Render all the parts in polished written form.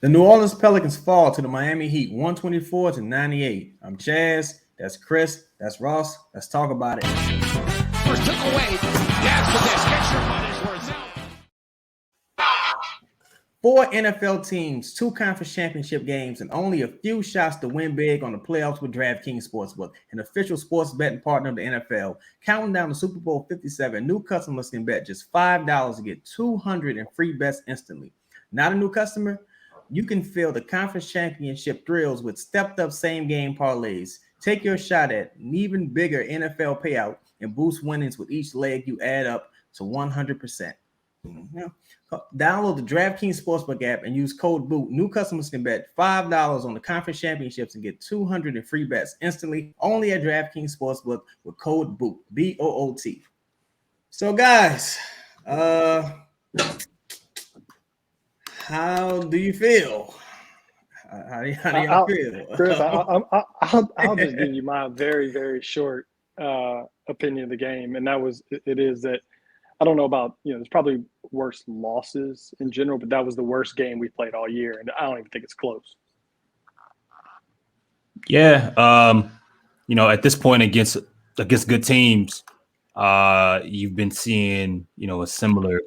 The New Orleans Pelicans fall to the Miami Heat 124-98. I'm Chaz. That's Chris. That's Ross. Let's talk about it. First took away. That's what this. Get your money's worth. Four NFL teams, two conference championship games, and only a few shots to win big on the playoffs with DraftKings Sportsbook, an official sports betting partner of the NFL. Counting down to Super Bowl 57, new customers can bet just $5 to get 200 in free bets instantly. Not a new customer? You can feel the conference championship thrills with stepped-up same-game parlays. Take your shot at an even bigger NFL payout and boost winnings with each leg you add up to 100%. Download the DraftKings Sportsbook app and use code BOOT. New customers can bet $5 on the conference championships and get 200 in free bets instantly only at DraftKings Sportsbook with code BOOT, B-O-O-T. So, guys, how do you feel? How do y'all feel? Chris, I'll just give you my very, very short opinion of the game, and it is that I don't know about, there's probably worse losses in general, but that was the worst game we played all year, and I don't even think it's close. Yeah, at this point against good teams, you've been seeing, a similar,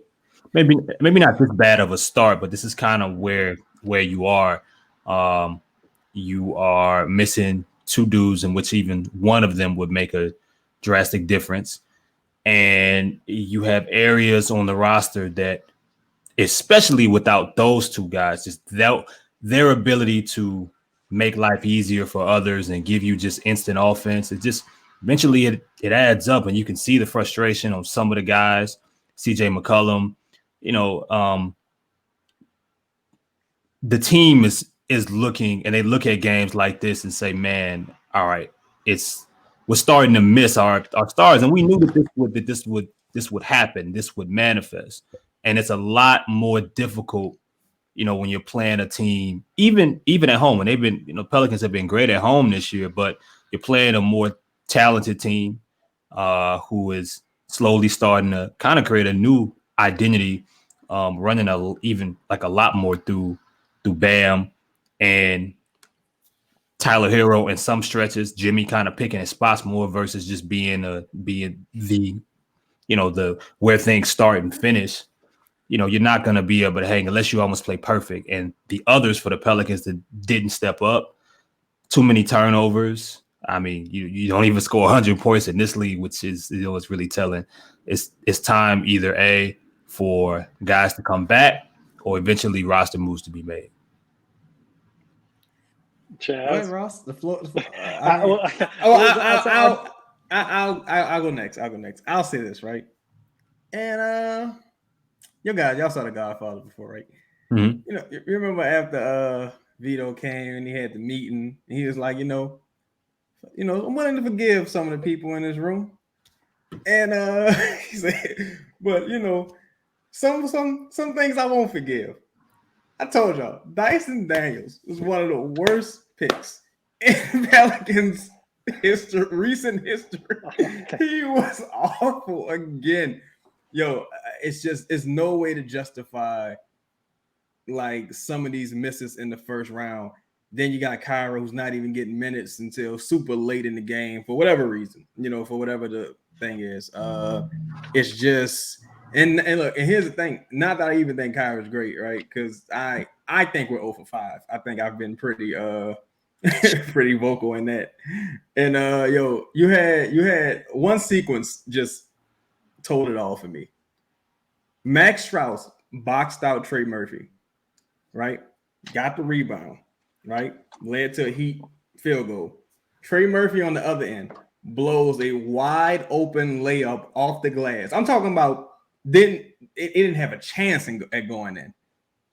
maybe not this bad of a start, but this is kind of where you are. You are missing two dudes in which even one of them would make a drastic difference. And you have areas on the roster that, especially without those two guys, just their ability to make life easier for others and give you just instant offense. It just eventually it adds up, and you can see the frustration on some of the guys. CJ McCollum, the team is looking, and they look at games like this and say, "Man, all right, we're starting to miss our stars," and we knew that this would happen, this would manifest, and it's a lot more difficult, when you're playing a team, even at home. And they've been, Pelicans have been great at home this year, but you're playing a more talented team who is slowly starting to kind of create a new identity, running a lot more through Bam and Tyler Hero in some stretches, Jimmy kind of picking his spots more versus just being the where things start and finish. You're not going to be able to hang unless you almost play perfect. And the others for the Pelicans that didn't step up, too many turnovers. I mean, you don't even score 100 points in this league, which is, it's really telling. It's time either A, for guys to come back, or eventually roster moves to be made. Chaz. Go ahead, Ross. The floor. I'll go next. I'll say this, right? And y'all saw The Godfather before, right? Mm-hmm. You remember after Vito came and he had the meeting, and he was like, I'm willing to forgive some of the people in this room. And he said, but some things I won't forgive. I told y'all, Dyson Daniels was one of the worst picks in Pelicans recent history. He was awful again. It's no way to justify like some of these misses in the first round. Then you got Kyra, who's not even getting minutes until super late in the game for whatever reason, for whatever the thing is. It's just. And look, and here's the thing. Not that I even think Kyra's great, right? Because I think we're 0 for 5. I think I've been pretty pretty vocal in that. And you had one sequence just told it all for me. Max Strauss boxed out Trey Murphy, right? Got the rebound, right? Led to a Heat field goal. Trey Murphy on the other end blows a wide open layup off the glass. I'm talking about it didn't have a chance at going in.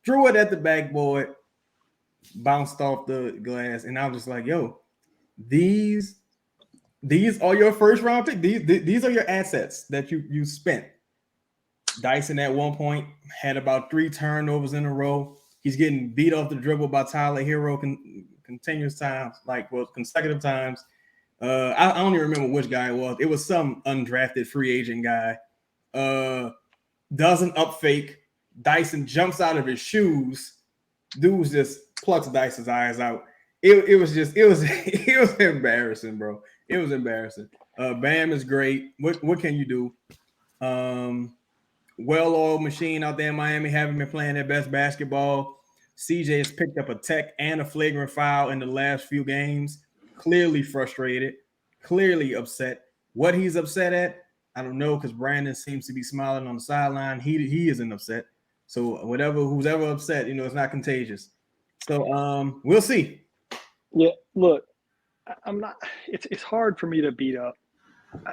Drew it at the backboard, bounced off the glass, and I was just like, these are your first round pick. These are your assets that you spent. Dyson at one point had about 3 turnovers in a row. He's getting beat off the dribble by Tyler Hero continuous times, consecutive times. I don't even remember which guy it was. It was some undrafted free agent guy. Doesn't up fake. Dyson jumps out of his shoes dudes just plucks Dyson's eyes out. It was it was embarrassing, bro. It was embarrassing. Bam is great. What can you do? Well-oiled machine out there in Miami, haven't been playing their best basketball. CJ has picked up a tech and a flagrant foul in the last few games. Clearly frustrated, clearly upset. What he's upset at, I don't know, because Brandon seems to be smiling on the sideline. He isn't upset. So who's ever upset, it's not contagious. So we'll see. Yeah, look, I'm not. It's hard for me to beat up.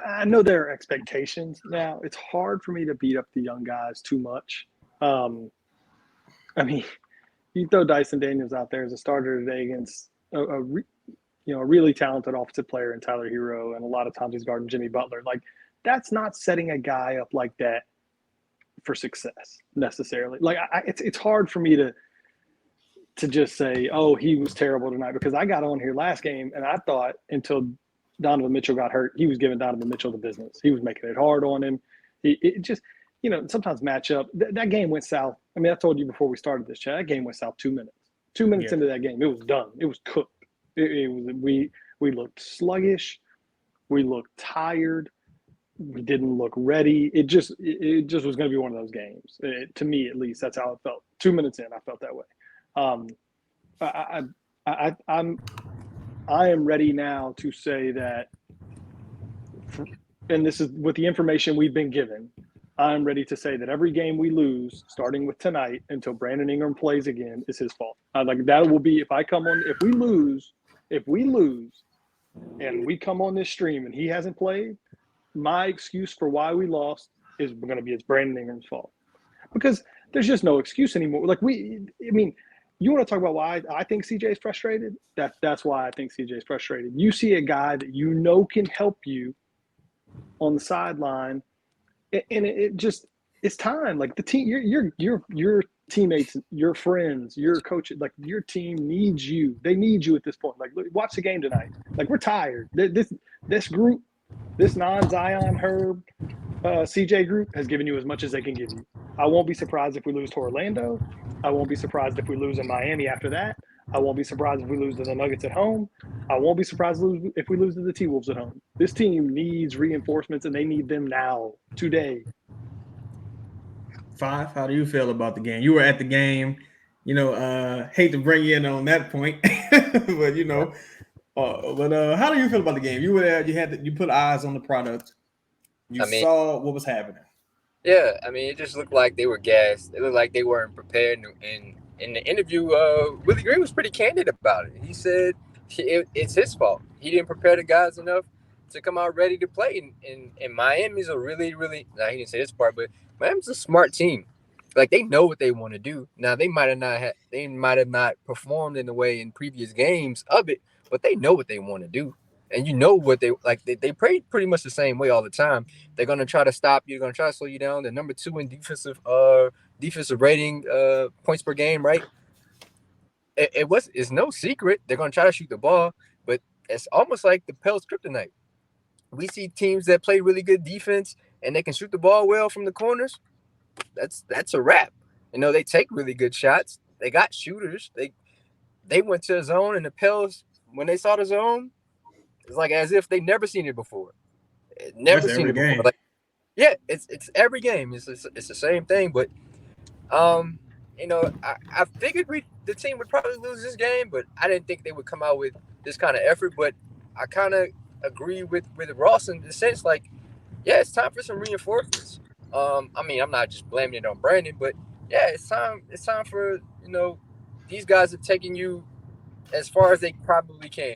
I know there are expectations now. It's hard for me to beat up the young guys too much. I mean, you throw Dyson Daniels out there as a starter today against a really talented offensive player in Tyler Hero, and a lot of times he's guarding Jimmy Butler. Like, that's not setting a guy up like that for success necessarily. Like, it's hard for me to just say, oh, he was terrible tonight, because I got on here last game and I thought until Donovan Mitchell got hurt, he was giving Donovan Mitchell the business. He was making it hard on him. It just, sometimes matchup. That game went south. I mean, I told you before we started this chat, that game went south 2 minutes. 2 minutes into that game, it was done. It was cooked. It was we looked sluggish. We looked tired. We didn't look ready. It just was going to be one of those games. To me, at least, that's how it felt. 2 minutes in, I felt that way. I am ready now to say that, and this is with the information we've been given, I'm ready to say that every game we lose, starting with tonight until Brandon Ingram plays again, is his fault. Like, that will be, if we lose, and we come on this stream and he hasn't played, my excuse for why we lost is going to be it's Brandon Ingram's fault, because there's just no excuse anymore. Like, you want to talk about why I think CJ is frustrated? That's why I think CJ is frustrated. You see a guy that can help you on the sideline, and it's time. Like, the team, your teammates, your friends, your coach, like, your team needs you. They need you at this point. Like, watch the game tonight. Like, we're tired. This group, this non-Zion, Herb, CJ group has given you as much as they can give you. I won't be surprised if we lose to Orlando. I won't be surprised if we lose in Miami after that. I won't be surprised if we lose to the Nuggets at home. I won't be surprised if we lose to the T-Wolves at home. This team needs reinforcements, and they need them now, today. Five, how do you feel about the game? You were at the game. Hate to bring you in on that point, but how do you feel about the game? You were there. You put eyes on the product. You saw what was happening. Yeah, it just looked like they were gassed. It looked like they weren't prepared. And in the interview, Willie Green was pretty candid about it. He said it's his fault. He didn't prepare the guys enough to come out ready to play. And Miami's a really, really, now he didn't say this part, but Miami's a smart team. Like, they know what they want to do. Now, they might have not performed in the way in previous games of it, but they know what they want to do. And what they like. They play pretty much the same way all the time. They're gonna try to stop you. They're gonna try to slow you down. They're number 2 in defensive rating, points per game. Right? It's no secret. They're gonna try to shoot the ball, but it's almost like the Pels kryptonite. We see teams that play really good defense and they can shoot the ball well from the corners. That's a wrap. They take really good shots. They got shooters. They went to a zone, and the Pels, when they saw the zone, it's like as if they never seen it before. Never seen it before. Like, yeah, it's every game. It's the same thing. But I figured the team would probably lose this game, but I didn't think they would come out with this kind of effort. But I kind of agree with Ross in the sense, like, yeah, it's time for some reinforcements. I'm not just blaming it on Brandon, but yeah, it's time for these guys are taking you as far as they probably can.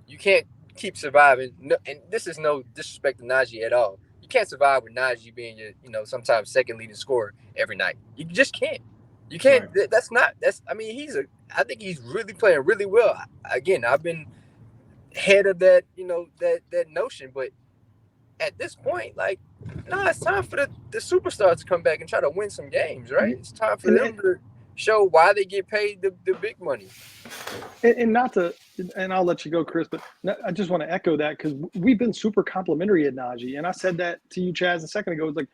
You can't keep surviving. No, and this is no disrespect to Najee at all. You can't survive with Najee being your, sometimes second leading scorer every night. You just can't. You can't. Right. I think he's really playing really well. Again, I've been head of that, that notion, but at this point, like, no, it's time for the superstars to come back and try to win some games, right? It's time for them to show why they get paid the big money. And I'll let you go, Chris, but I just want to echo that, because we've been super complimentary at Najee, and I said that to you, Chaz, a second ago. It's like,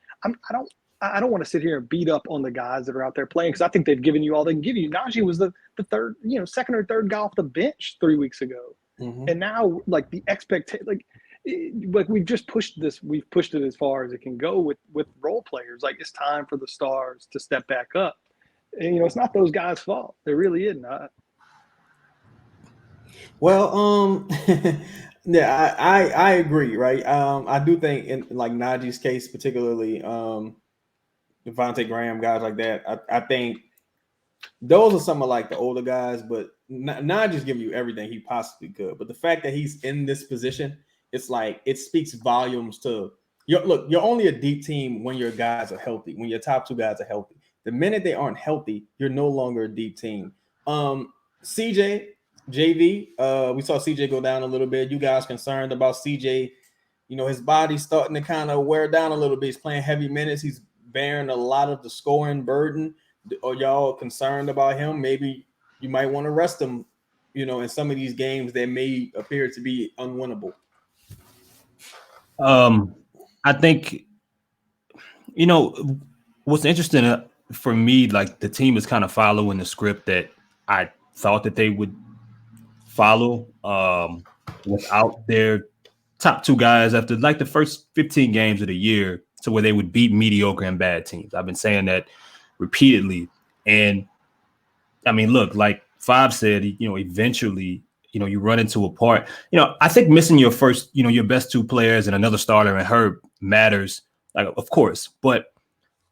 I don't want to sit here and beat up on the guys that are out there playing because I think they've given you all they can give you. Najee was the third, second or third guy off the bench 3 weeks ago, and now like the expectation, like we've pushed it as far as it can go with role players. Like it's time for the stars to step back up, and it's not those guys' fault. It really isn't. Well, yeah, I agree, right? I do think in like Najee's case, particularly Devontae Graham, guys like that, I think those are some of like the older guys, but Najee's giving you everything he possibly could. But the fact that he's in this position, it's like it speaks volumes to you're only a deep team when your guys are healthy, when your top two guys are healthy. The minute they aren't healthy, you're no longer a deep team. CJ, JV, we saw CJ go down a little bit. You guys concerned about CJ? His body's starting to kind of wear down a little bit. He's playing heavy minutes. He's bearing a lot of the scoring burden. Are y'all concerned about him? Maybe you might want to rest him, in some of these games that may appear to be unwinnable. I think, what's interesting for me, like the team is kind of following the script that I thought that they would follow without their top two guys after like the first 15 games of the year to where they would beat mediocre and bad teams. I've been saying that repeatedly. And I mean, look, like Five said, eventually, you run into a part. I think missing your first, your best two players and another starter and Herb matters, like, of course. But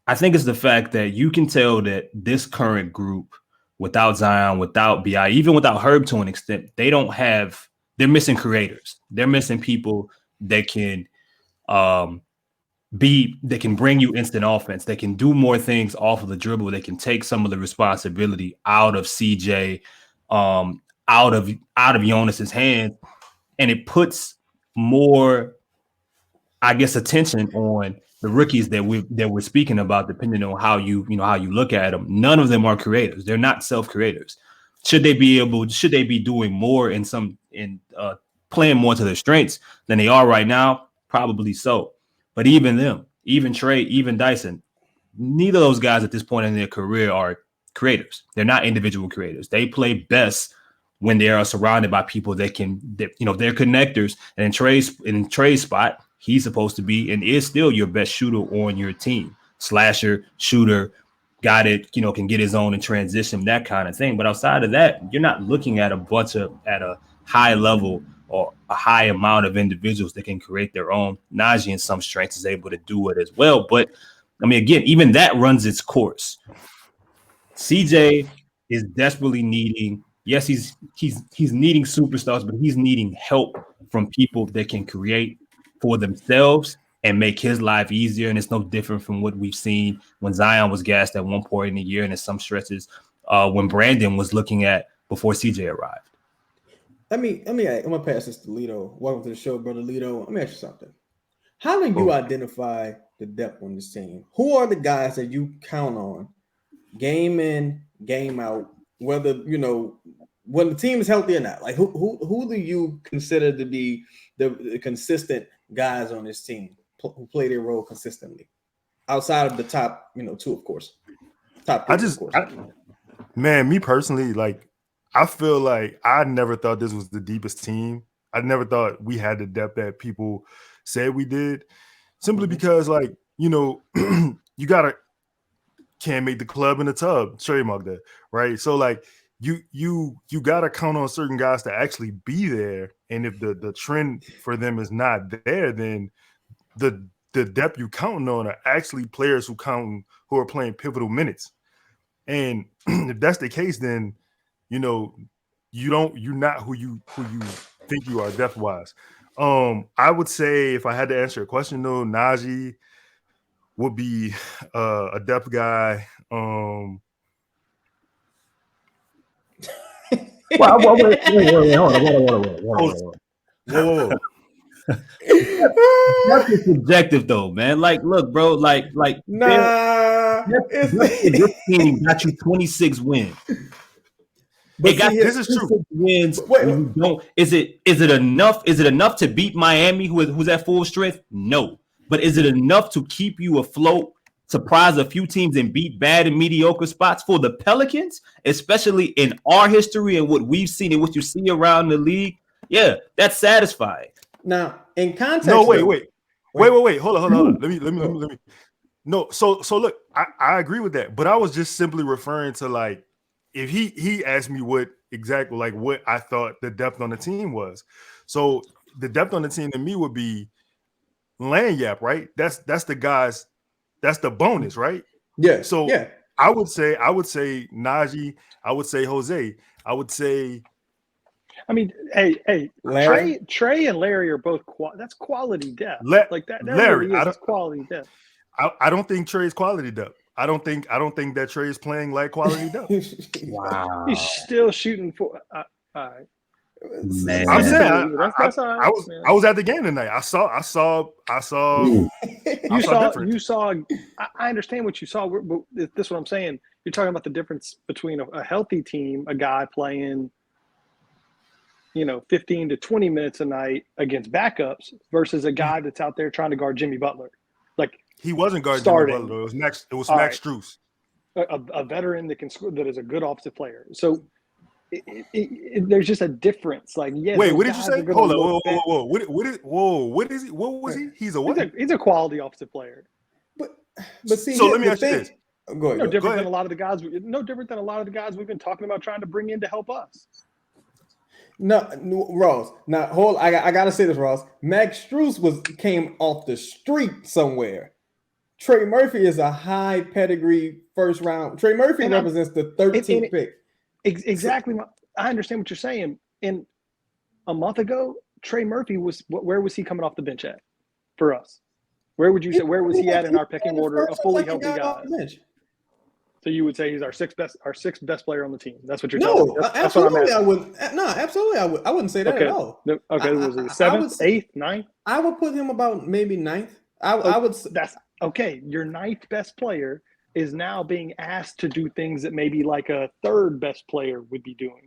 I think it's the fact that you can tell that this current group, without Zion, without BI, even without Herb to an extent, they're missing creators. They're missing people that can they can bring you instant offense. They can do more things off of the dribble. They can take some of the responsibility out of CJ, out of Jonas's hands, and it puts more, I guess, attention on the rookies that we're speaking about, depending on how you look at them. None of them are creators. They're not self-creators. Should they be doing more in playing more to their strengths than they are right now? Probably so. But even them, even Trey, even Dyson, neither of those guys at this point in their career are creators. They're not individual creators. They play best when they are surrounded by people they're connectors. And in Trey's spot, he's supposed to be and is still your best shooter on your team. Slasher, shooter, guy that can get his own in transition, that kind of thing. But outside of that, you're not looking at at a high level or a high amount of individuals that can create their own. Najee in some strengths is able to do it as well. But I mean, again, even that runs its course. CJ is desperately needing, yes, he's needing superstars, but he's needing help from people that can create for themselves and make his life easier. And it's no different from what we've seen when Zion was gassed at one point in the year and in some stretches when Brandon was looking at before CJ arrived. I'm gonna pass this to Lito. Welcome to the show, brother Lito. Let me ask you something. How do you identify the depth on this team? Who are the guys that you count on game in, game out, whether when the team is healthy or not? Like who do you consider to be the consistent guys on this team who play their role consistently outside of the top, two, of course. Top three, man, me personally, like, I feel like I never thought this was the deepest team. I never thought we had the depth that people said we did, simply because, like, you can't make the club in the tub, trademark that, right? So, like, you gotta count on certain guys to actually be there, and if the trend for them is not there, then the depth you counting on are actually players who are playing pivotal minutes. And if that's the case, then you're not who you think you are depth wise. I would say, if I had to answer a question though, Najee would be a depth guy. Wait, hold on. That's subjective though, man. Like, look, bro, like this team got you 26 wins. But this is true. Wins. Is it enough? Is it enough to beat Miami, who's at full strength? No. But is it enough to keep you afloat surprise a few teams and beat bad and mediocre spots. For the Pelicans, especially in our history and what we've seen and what you see around the league, yeah, that's satisfying. Now, in context, No, wait. Hold on. Let me. No, so look, I agree with that, but I was just simply referring to like if he asked me what exactly like what I thought the depth on the team was. So the depth on the team to me would be Lanyap, right? That's the guys, that's the bonus, right? Yeah. So yeah. I would say Najee, I would say Jose, I would say. I mean, hey, Larry? Trey and Larry are both that's quality depth. Like that Larry, really is quality depth. I don't think Trey's quality depth. I don't think that Trey is playing like quality depth. Wow, he's still shooting for. All right. Man. I'm saying that's all right, I was at the game tonight. I saw. You saw. I understand what you saw, but this is what I'm saying. You're talking about the difference between a healthy team, a guy playing, 15 to 20 minutes a night against backups, versus a guy that's out there trying to guard Jimmy Butler. Like he wasn't guarding starting. Jimmy Butler. It was Max Right. Strus, a veteran that can score, that is a good offensive player. So. There's just a difference. Like, yeah. Wait, what did you say? Hold on. Whoa. What is he? What was he? He's a what? He's a quality offensive player. But see, so let me ask you this. Go ahead. No different than a lot of the guys. No different than a lot of the guys we've been talking about trying to bring in to help us. No, Ross. Now, I gotta say this, Ross. Max Strus came off the street somewhere. Trey Murphy is a high pedigree first round. Trey Murphy represents the 13th pick. Exactly. I understand what you're saying. And a month ago, Trey Murphy where was he coming off the bench at for us? Where would you say, where was he at in our pecking order? A fully healthy guy. So you would say he's our sixth best player on the team. That's what you're telling me. That's what I'm asking. Absolutely I wouldn't say that at all. Okay, was it seventh, eighth, ninth? I would put him about maybe ninth. I would. That's okay. Your ninth best player is now being asked to do things that maybe like a third best player would be doing.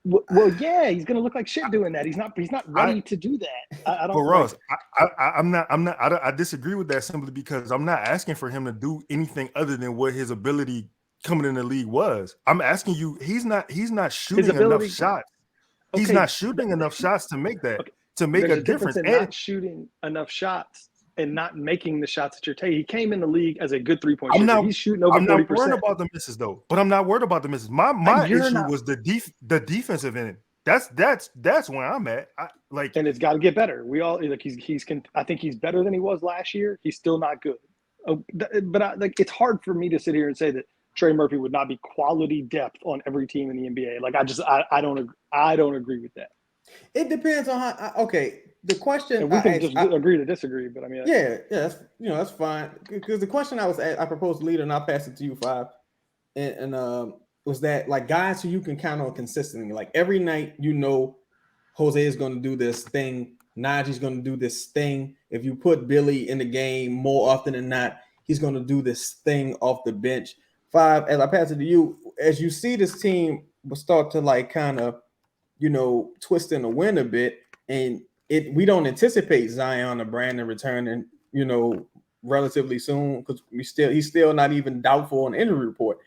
Well, yeah, he's going to look like shit doing that. He's not ready to do that. I don't. But Ross, I disagree with that simply because I'm not asking for him to do anything other than what his ability coming in the league was. I'm asking you, he's not shooting enough shots. Okay. He's not shooting enough shots to make that to make a difference. And not shooting enough shots and not making the shots that you're taking. He came in the league as a good 3-point shooter. He's shooting over 40%. I'm not worried about the misses though. But I'm not worried about the misses. My issue was the defensive end. That's where I'm at. And it's got to get better. We all like I think he's better than he was last year. He's still not good. But it's hard for me to sit here and say that Trey Murphy would not be quality depth on every team in the NBA. Like I don't agree with that. It depends on how. Okay. The question, and we can just agree to disagree, but I mean, that's fine. Because the question I proposed to leader, and I'll pass it to you, Five, and was that like guys who you can count on consistently, like every night, Jose is going to do this thing, Najee's going to do this thing. If you put Billy in the game more often than not, he's going to do this thing off the bench. Five, as I pass it to you, as you see this team will start to like kind of, twist in the wind a bit, and we don't anticipate Zion or Brandon returning, relatively soon because he's still not even doubtful on the injury report.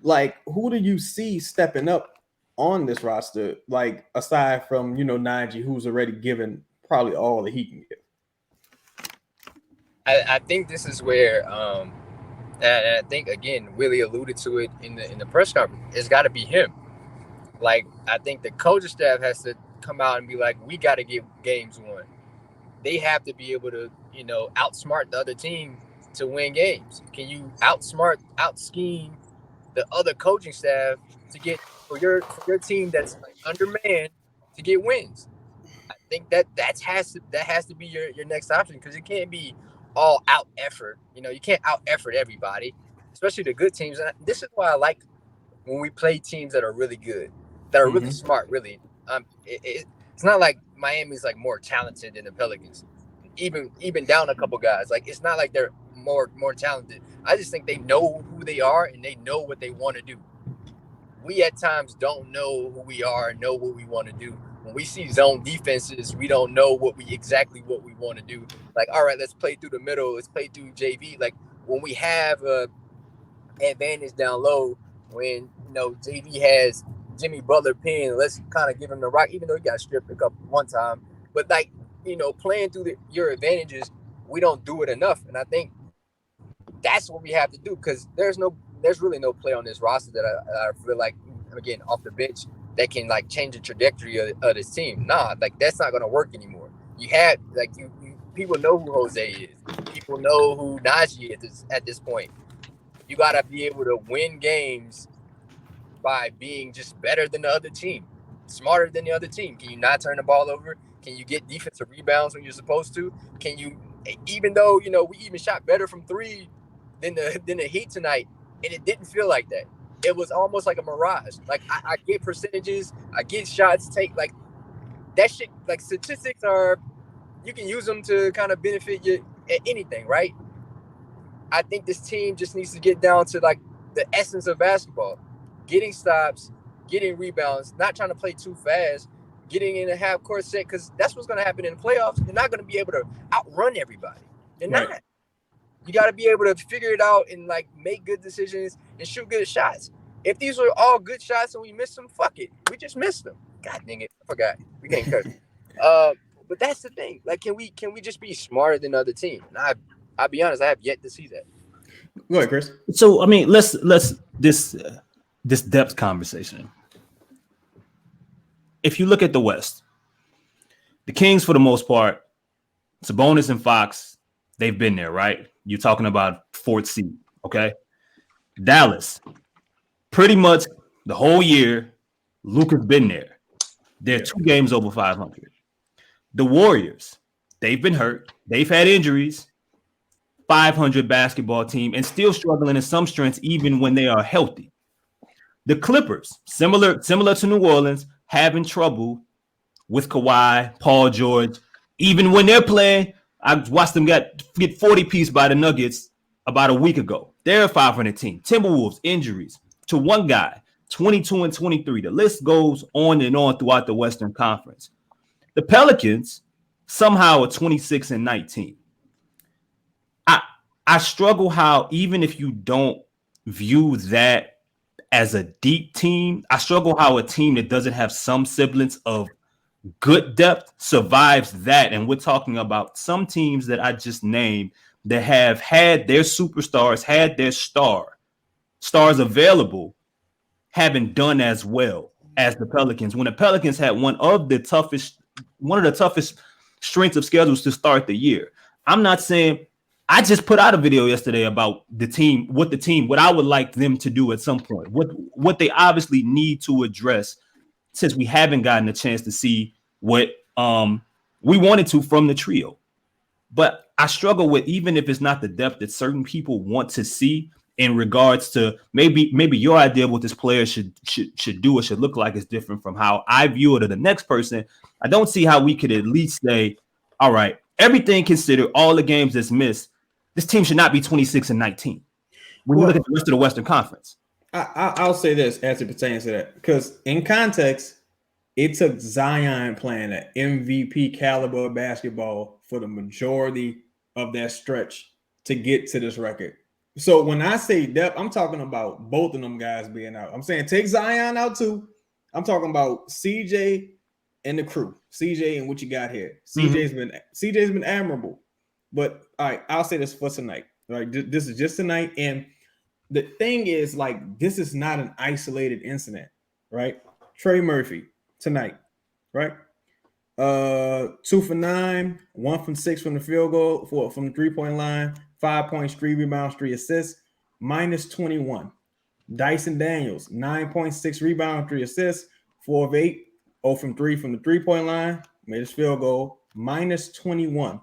Like, who do you see stepping up on this roster? Like, aside from Najee, who's already given probably all that he can give. I think this is where, and I think again Willie alluded to it in the press conference. It's got to be him. Like, I think the coaching staff has to come out and be like, we got to get games won. They have to be able to, outsmart the other team to win games. Can you out-scheme the other coaching staff to get for your team that's like undermanned to get wins? I think that has to be your next option, because it can't be all out effort. You can't out effort everybody, especially the good teams. And this is why I like when we play teams that are really good, that are really smart, really. It's not like Miami's like more talented than the Pelicans, even down a couple guys. Like, it's not like they're more talented. I just think they know who they are and they know what they want to do. We at times don't know who we are and know what we want to do. When we see zone defenses, we don't know what we want to do. Like, all right, let's play through the middle. Let's play through JV. Like, when we have a advantage down low, when JV has Jimmy Butler pinned, let's kind of give him the rock, even though he got stripped one time. But like playing through your advantages, we don't do it enough, and I think that's what we have to do because there's really no play on this roster that I feel like, again, off the bench that can like change the trajectory of this team. Nah, like that's not gonna work anymore. You had like you people know who Jose is. People know who Najee is at this point. You gotta be able to win games by being just better than the other team, smarter than the other team. Can you not turn the ball over? Can you get defensive rebounds when you're supposed to? Can you, even though we even shot better from three than the Heat tonight, and it didn't feel like that. It was almost like a mirage. Like I get percentages, I get shots, take like that shit. Like statistics you can use them to kind of benefit you at anything, right? I think this team just needs to get down to like the essence of basketball, getting stops, getting rebounds, not trying to play too fast, getting in a half court set, because that's what's going to happen in the playoffs. You're not going to be able to outrun everybody. You're not. You got to be able to figure it out and like make good decisions and shoot good shots. If these were all good shots and we missed them, fuck it. We just missed them. God dang it. I forgot. We can't curse. But that's the thing. Like, can we just be smarter than the other team? And I'll be honest, I have yet to see that. Go ahead, Chris. So I mean, let's this depth conversation. If you look at the West, the Kings for the most part, Sabonis and Fox, they've been there, right? You're talking about fourth seed, okay? Dallas, pretty much the whole year, Luka's been there. They're 2 games over 500. The Warriors, they've been hurt. They've had injuries. 500 basketball team and still struggling in some strengths even when they are healthy. The Clippers, similar to New Orleans, having trouble with Kawhi, Paul George. Even when they're playing, I watched them get 40-piece by the Nuggets about a week ago. They're a 500 team. Timberwolves, injuries to one guy, 22 and 23. The list goes on and on throughout the Western Conference. The Pelicans, somehow a 26 and 19. I struggle how, even if you don't view that as a deep team, I struggle how a team that doesn't have some semblance of good depth survives that. And we're talking about some teams that I just named that have had their superstars, had their stars available, haven't done as well as the Pelicans. When the Pelicans had one of the toughest strengths of schedules to start the year. I'm not saying. I just put out a video yesterday about what I would like them to do at some point, what they obviously need to address, since we haven't gotten a chance to see what we wanted to from the trio. But I struggle with, even if it's not the depth that certain people want to see in regards to maybe your idea of what this player should do or should look like is different from how I view it or the next person. I don't see how we could at least say, all right, everything considered, all the games that's missed, this team should not be 26 and 19 when you look at the rest of the Western Conference. I'll say this as it pertains to that, because in context, it took Zion playing an MVP caliber basketball for the majority of that stretch to get to this record. So when I say depth, I'm talking about both of them guys being out. I'm saying take Zion out too. I'm talking about CJ and the crew. CJ and what you got here. CJ's been admirable. But all right, I'll say this for tonight. All right, this is just tonight. And the thing is, like, this is not an isolated incident, right? Trey Murphy tonight, right? 2 for 9, 1 from 6 from the field goal, from the 3-point line, 5 points, 3 rebounds, 3 assists, minus 21. Dyson Daniels, 9.6 rebounds, 3 assists, 4 of 8, 0 from 3 from the 3-point line, made his field goal, minus 21.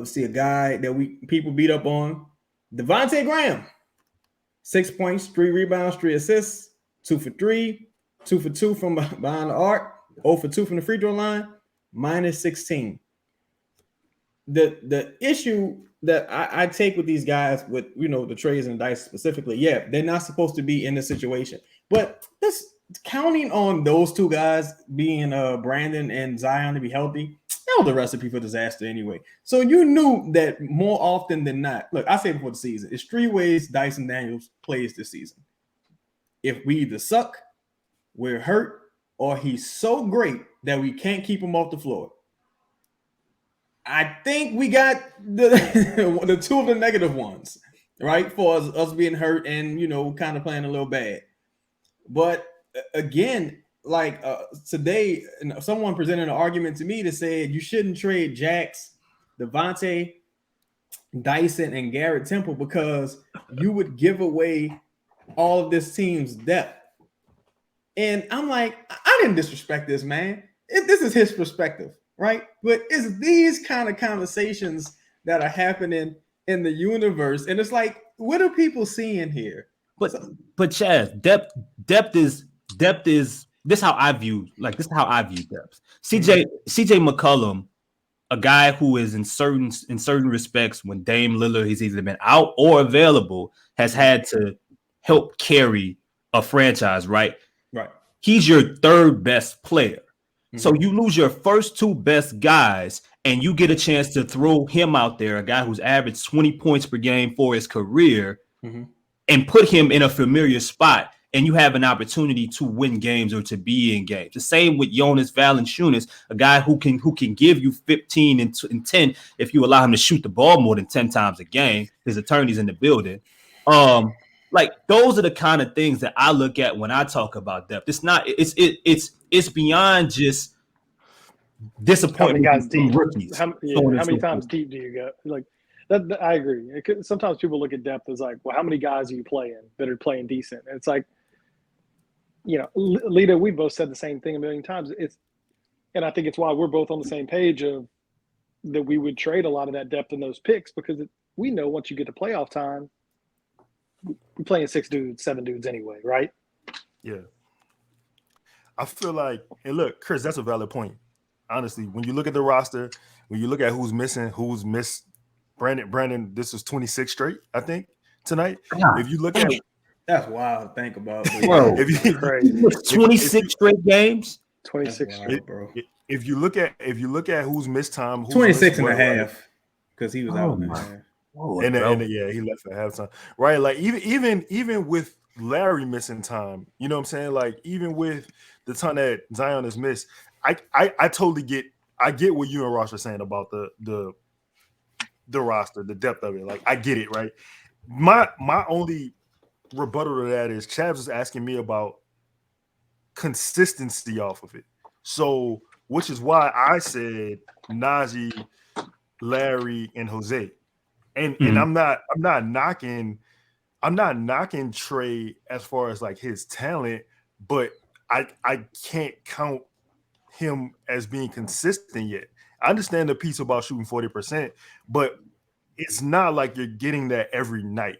See a guy that people beat up on, Devontae Graham, 6 points, 3 rebounds, 3 assists, 2 for 3, 2 for 2 from behind the arc, 0 for 2 from the free throw line, minus 16. The issue that I take with these guys, with the Treys and Dice specifically, they're not supposed to be in this situation, but counting on those two guys being Brandon and Zion to be healthy, That was the recipe for disaster anyway. So you knew that more often than not. Look, I say before the season, it's 3 ways Dyson Daniels plays this season. If we either suck, we're hurt, or he's so great that we can't keep him off the floor. I think we got the 2 of the negative ones, right? For us being hurt and, kind of playing a little bad. But again, like today, someone presented an argument to me that said you shouldn't trade Jax, Devontae, Dyson, and Garrett Temple because you would give away all of this team's depth. And I'm like, I didn't disrespect this man. This is his perspective, right? But it's these kind of conversations that are happening in the universe. And it's like, what are people seeing here? But Chaz, depth is this is how I view depth. CJ McCollum, a guy who is in certain respects, when Dame Lillard has either been out or available, has had to help carry a franchise, right? Right. He's your third best player. Mm-hmm. So you lose your first 2 best guys and you get a chance to throw him out there, a guy who's averaged 20 points per game for his career, and put him in a familiar spot, and you have an opportunity to win games or to be in games. The same with Jonas Valanciunas, a guy who can give you 15 and 10 if you allow him to shoot the ball more than 10 times a game. His attorney's in the building. Those are the kind of things that I look at when I talk about depth. It's beyond just disappointing guys deep. Rookies. How many times deep do you go? Like that, I agree. Sometimes people look at depth as like, well, how many guys are you playing that are playing decent? And it's like, Lita, we both said the same thing a million times. And I think it's why we're both on the same page of that we would trade a lot of that depth in those picks, because we know once you get to playoff time, we're playing 6 dudes, 7 dudes anyway, right? Yeah. I feel like, and look, Chris, that's a valid point. Honestly, when you look at the roster, when you look at who's missed Brandon, this is 26 straight, I think, tonight. Yeah. If you look at that's wild to think about. Bro. If you 26 straight games, 26 straight, bro. If you look at who's missed time, 26 and a half, because he was out in the half. And he left at halftime. Right. Like even with Larry missing time, you know what I'm saying? Like even with the ton that Zion has missed, I totally get what you and Ross are saying about the roster, the depth of it. Like I get it, right? My only rebuttal to that is Chavs is asking me about consistency off of it. So, which is why I said Najee, Larry, and Jose. And I'm not knocking Trey as far as like his talent, but I can't count him as being consistent yet. I understand the piece about shooting 40%, but it's not like you're getting that every night.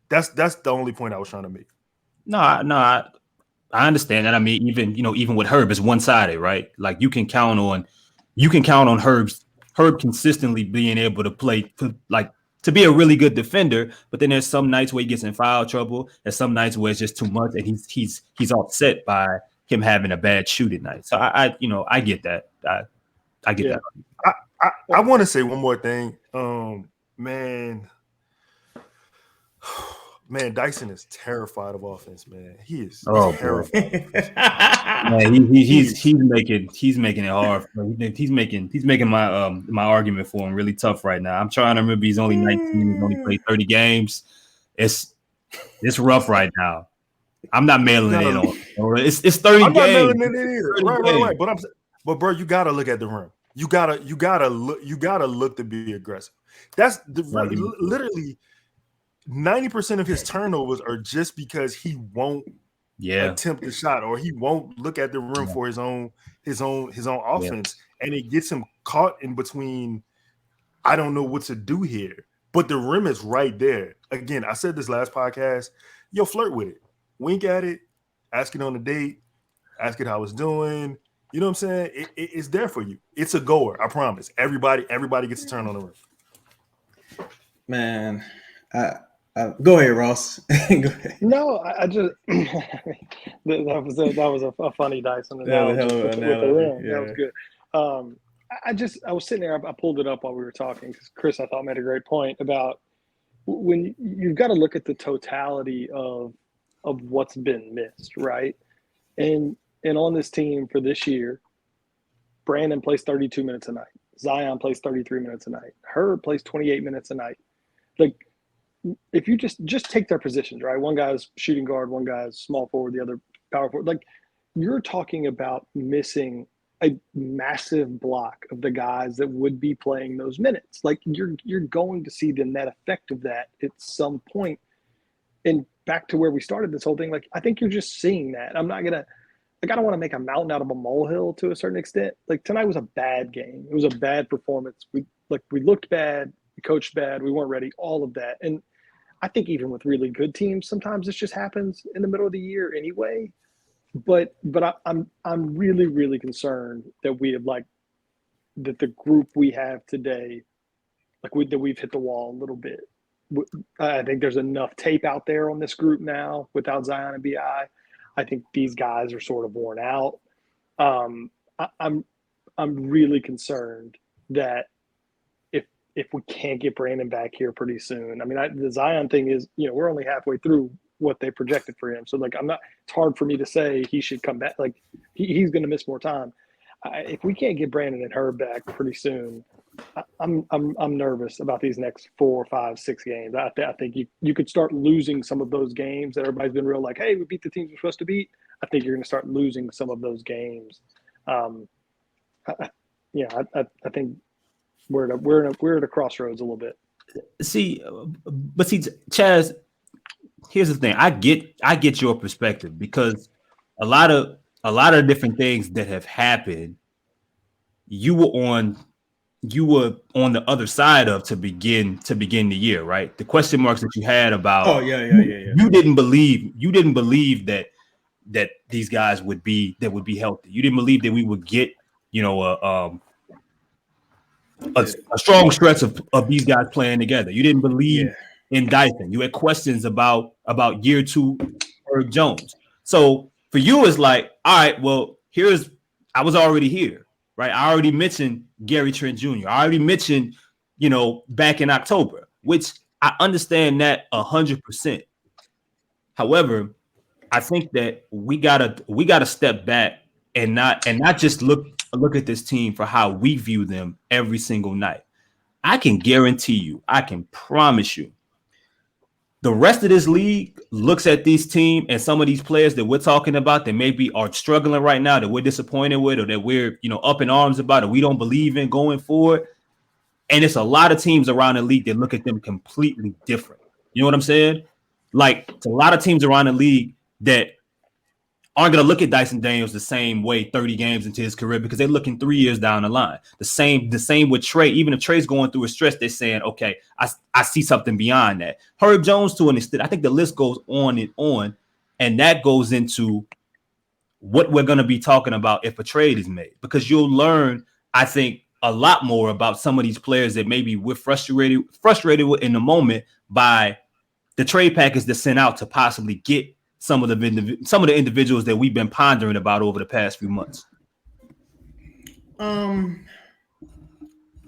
That's the only point I was trying to make. No, I understand that. I mean, even with Herb, it's one-sided, right? Like you can count on Herb consistently being able to play to be a really good defender, but then there's some nights where he gets in foul trouble. There's some nights where it's just too much, and he's upset by him having a bad shooting night. So I get that. I get that. I want to say one more thing. Man, Dyson is terrified of offense, man. He is terrified. Man, he's making it hard. He's making my argument for him really tough right now. I'm trying to remember he's only 19. He's only played 30 games. It's rough right now. I'm not mailing it in on him. It's 30 I'm games. not mailing it in either. Right. But bro, you gotta look at the rim. You gotta look to be aggressive. That's literally 90% of his turnovers are just because he won't attempt the shot, or he won't look at the rim for his own offense, and it gets him caught in between. I don't know what to do here, but the rim is right there. Again, I said this last podcast. Yo, flirt with it, wink at it, ask it on a date, ask it how it's doing. You know what I'm saying? It's there for you. It's a goer. I promise. Everybody gets a turn on the rim. Man, go ahead, Ross. Go ahead. No, I just that was a funny Dyson. That was good. I was sitting there. I pulled it up while we were talking because Chris, I thought, made a great point about when you've got to look at the totality of what's been missed, right? And on this team for this year, Brandon plays 32 minutes a night. Zion plays 33 minutes a night. Herb plays 28 minutes a night. Like, if you just take their positions, right? One guy's shooting guard, one guy's small forward, the other power forward. Like, you're talking about missing a massive block of the guys that would be playing those minutes. Like, you're going to see the net effect of that at some point. And back to where we started this whole thing, like, I think you're just seeing that. I'm not gonna, like, I don't want to make a mountain out of a molehill to a certain extent. Like, tonight was a bad game. It was a bad performance. We looked bad, we coached bad, we weren't ready, all of that. And I think even with really good teams, sometimes this just happens in the middle of the year anyway. But I'm really, really concerned that we have, like, that the group we have today, like, that we've hit the wall a little bit. I think there's enough tape out there on this group now without Zion and Bi. I think these guys are sort of worn out. I'm really concerned that if we can't get Brandon back here pretty soon. I mean, the Zion thing is, we're only halfway through what they projected for him. So, like, it's hard for me to say he should come back. Like, he's going to miss more time. If we can't get Brandon and Herb back pretty soon, I'm nervous about these next 4, 5, 6 games. I think you could start losing some of those games that everybody's been real like, hey, we beat the teams we're supposed to beat. I think you're going to start losing some of those games. I think we're at a crossroads a little bit. See, Chaz, here's the thing. I get your perspective because a lot of different things that have happened, you were on the other side of to begin the year, right? The question marks that you had about you didn't believe that these guys would be healthy. You didn't believe that we would get, a strong stretch of these guys playing together. You didn't believe in Dyson. You had questions about year 2 Herb Jones. So for you, it's like, all right, well, I was already here, right? I already mentioned Gary Trent Jr. I already mentioned, back in October, which I understand that 100%. However, I think that we gotta step back and not just look at this team for how we view them every single night. I can guarantee you, I can promise you, the rest of this league looks at this team and some of these players that we're talking about that maybe are struggling right now, that we're disappointed with, or that we're up in arms about, or we don't believe in going forward. And it's a lot of teams around the league that look at them completely different. You know what I'm saying? Like, it's a lot of teams around the league that aren't going to look at Dyson Daniels the same way 30 games into his career because they're looking 3 years down the line. The same with Trey. Even if Trey's going through a stretch, they're saying, okay, I see something beyond that. Herb Jones, to an extent, I think the list goes on and on, and that goes into what we're going to be talking about if a trade is made, because you'll learn, I think, a lot more about some of these players that maybe we're frustrated with in the moment by the trade package that's sent out to possibly get some of the individuals that we've been pondering about over the past few months. Let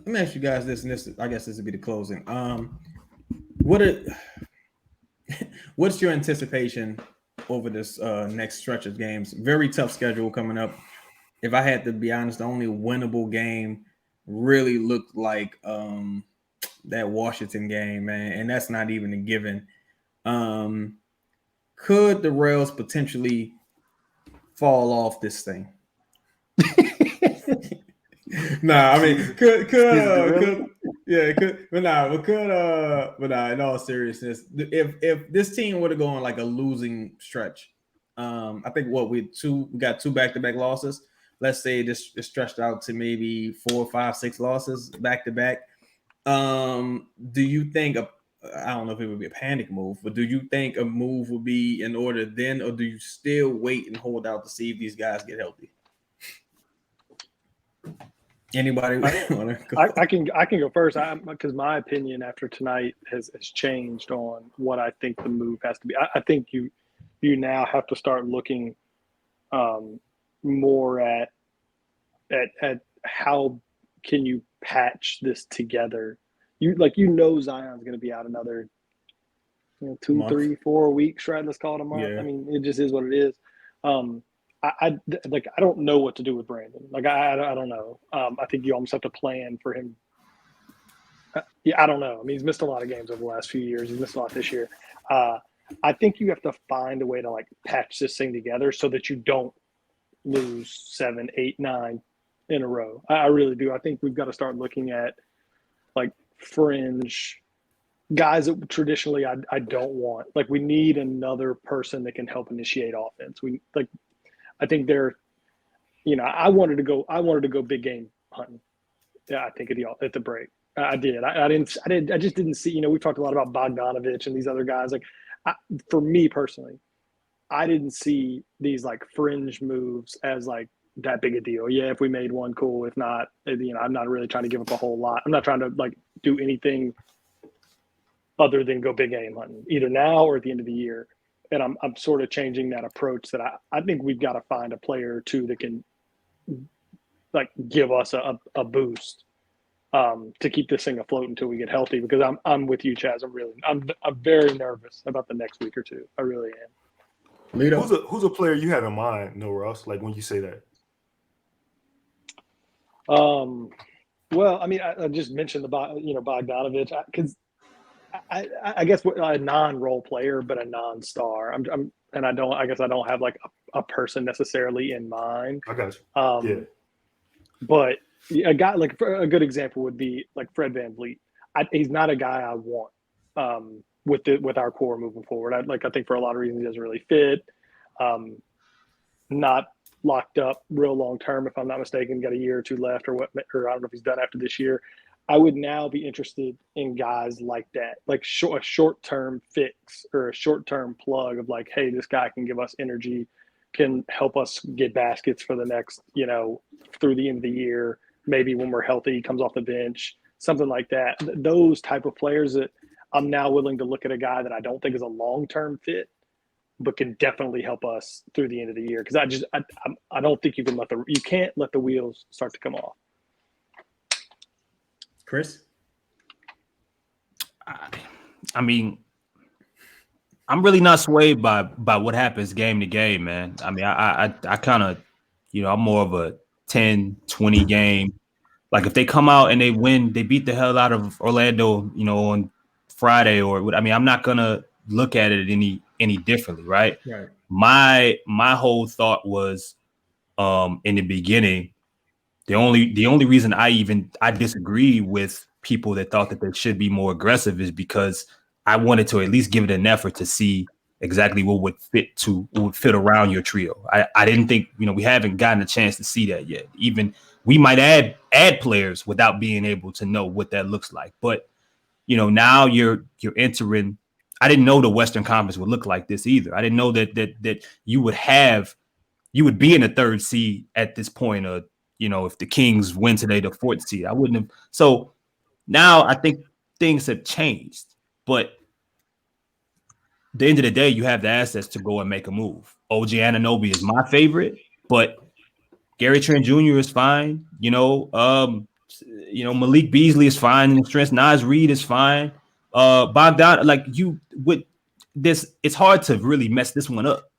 me ask you guys this, and this, I guess this would be the closing. What's your anticipation over this next stretch of games? Very tough schedule coming up. If I had to be honest, the only winnable game really looked like that Washington game, man, and that's not even a given. Could the rails potentially fall off this thing? Nah, I mean, could but in all seriousness, if this team were to go on like a losing stretch, I think we got 2 back-to-back losses. Let's say this is stretched out to maybe 4, 5, 6 losses back-to-back. Do you think I don't know if it would be a panic move, but do you think a move would be in order then, or do you still wait and hold out to see if these guys get healthy? Anybody want to go? I can go first because my opinion after tonight has changed on what I think the move has to be. I think you now have to start looking more at how can you patch this together? You Zion's going to be out another 2, Month. 3, 4 weeks, right? Let's call it a month. Yeah. I mean, it just is what it is. I don't know what to do with Brandon. Like I don't know. I think you almost have to plan for him. I don't know. I mean, he's missed a lot of games over the last few years. He's missed a lot this year. I think you have to find a way to like patch this thing together so that you don't lose 7, 8, 9 in a row. I really do. I think we've got to start looking at like fringe guys that traditionally I don't want. Like we need another person that can help initiate offense. I think they're, I wanted to go big game hunting. Yeah, I think at the break. I did. I just didn't see. We talked a lot about Bogdanovich and these other guys. Like, for me personally, I didn't see these like fringe moves as like that big a deal. Yeah, if we made one, cool. If not, I'm not really trying to give up a whole lot. I'm not trying to like do anything other than go big game hunting, either now or at the end of the year. And I'm sort of changing that approach that I think we've got to find a player or two that can like give us a boost to keep this thing afloat until we get healthy. Because I'm with you, Chaz. I'm very nervous about the next week or two. I really am. Lito? Who's a player you have in mind, no Ross? Like when you say that. Well, I mean, I just mentioned Bogdanovich because I guess a non-role player, but a non-star. I guess I don't have like a person necessarily in mind. I got you. Yeah. But a guy like a good example would be like Fred VanVleet. He's not a guy I want with our core moving forward. I think for a lot of reasons he doesn't really fit. Not locked up real long term, if I'm not mistaken. Got a year or two left, or I don't know if he's done after this year. I would now be interested in guys like that, like a short-term fix or a short-term plug of like, hey, this guy can give us energy, can help us get baskets for the next, through the end of the year. Maybe when we're healthy, he comes off the bench, something like that. Those type of players that I'm now willing to look at a guy that I don't think is a long-term fit, but can definitely help us through the end of the year. Because I don't think you can't let the wheels start to come off. Chris? I mean, I'm really not swayed by what happens game to game, man. I mean, I kind of, I'm more of a 10, 20 game. Like if they come out and they win, they beat the hell out of Orlando, on Friday I'm not gonna look at it any differently, right? Right. My whole thought was, in the beginning, the only reason I disagree with people that thought that they should be more aggressive is because I wanted to at least give it an effort to see exactly what would fit around your trio. I didn't think, we haven't gotten a chance to see that yet. Even we might add players without being able to know what that looks like. But now you're entering. I didn't know the Western Conference would look like this either. I didn't know that you would be in the third seed at this point. If the Kings win today, the fourth seed, I wouldn't have. So now I think things have changed. But at the end of the day, you have the assets to go and make a move. OG Anunoby is my favorite, but Gary Trent Jr. is fine. Malik Beasley is fine in the strength. Naz Reid is fine. Bogdan, it's hard to really mess this one up.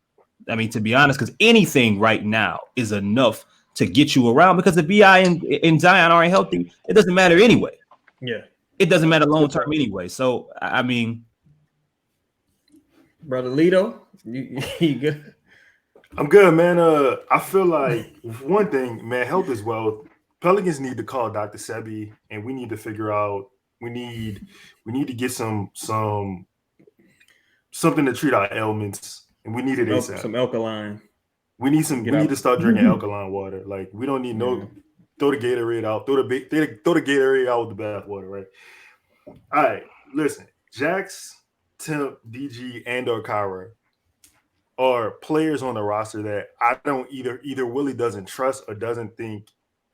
I mean, to be honest, because anything right now is enough to get you around, because the BI and Zion aren't healthy. It doesn't matter anyway. Yeah. It doesn't matter long term anyway. So, I mean, Brother Lito, you good? I'm good, man. I feel like one thing, man, health is wealth. Pelicans need to call Dr. Sebi, and we need to figure out. We need to get something to treat our ailments, and we need it ASAP. Some alkaline. We need to start drinking alkaline water. Like we don't need throw the Gatorade out. Throw the Gatorade out with the bath water, right? All right, listen, Jax, Temp, DG, and or Kyra are players on the roster that I don't either Willie doesn't trust or doesn't think,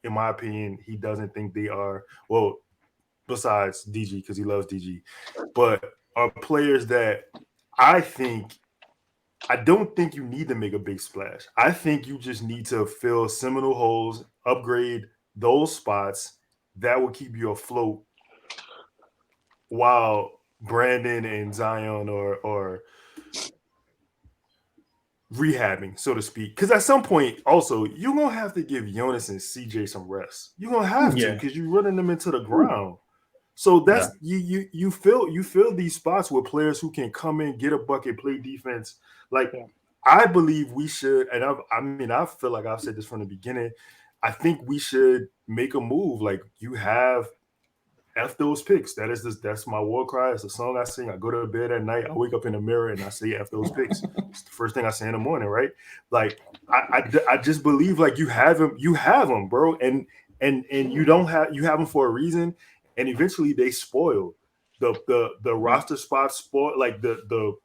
in my opinion, he doesn't think they are, well, besides DG, because he loves DG, but are players that I don't think you need to make a big splash. I think you just need to fill seminal holes, upgrade those spots, that will keep you afloat while Brandon and Zion or rehabbing, so to speak. Because at some point, also, you're gonna have to give Jonas and CJ some rest. You're gonna have to, because you're running them into the ground. So that's you fill these spots with players who can come in, get a bucket, play defense. Like I believe we should, and I feel like I've said this from the beginning. I think we should make a move. Like you have F those picks. That's my war cry. It's a song I sing. I go to bed at night. I wake up in the mirror and I say F those picks. It's the first thing I say in the morning, right? Like I just believe like you have them, bro. And you have them for a reason. And eventually they spoil. The roster spots spoil, like the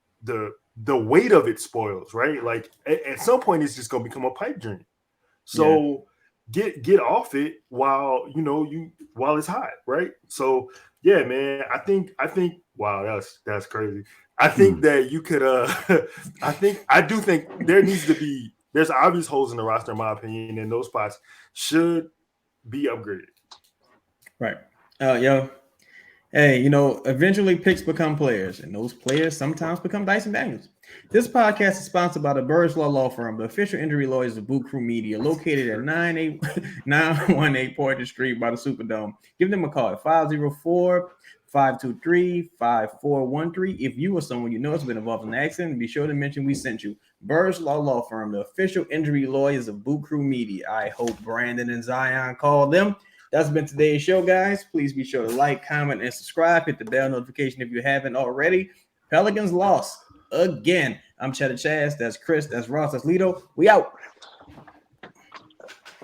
weight of it spoils, right? Like at some point it's just gonna become a pipe dream. So get off it while it's hot, right? So yeah, man. I think wow, that's crazy. I think that you could I do think there's obvious holes in the roster, in my opinion, and those spots should be upgraded. Right. Hey, eventually picks become players, and those players sometimes become Dyson Daniels. This podcast is sponsored by the Burrs Law Firm, the official injury lawyers of Boot Crew Media, located at 918 Porter Street by the Superdome. Give them a call at 504-523-5413. If you or someone you know has been involved in an accident, be sure to mention we sent you. Burrs Law Firm, the official injury lawyers of Boot Crew Media. I hope Brandon and Zion call them. That's been today's show, guys. Please be sure to like, comment, and subscribe. Hit the bell notification if you haven't already. Pelicans lost again. I'm Cheddar Chaz. That's Chris. That's Ross. That's Lito. We out.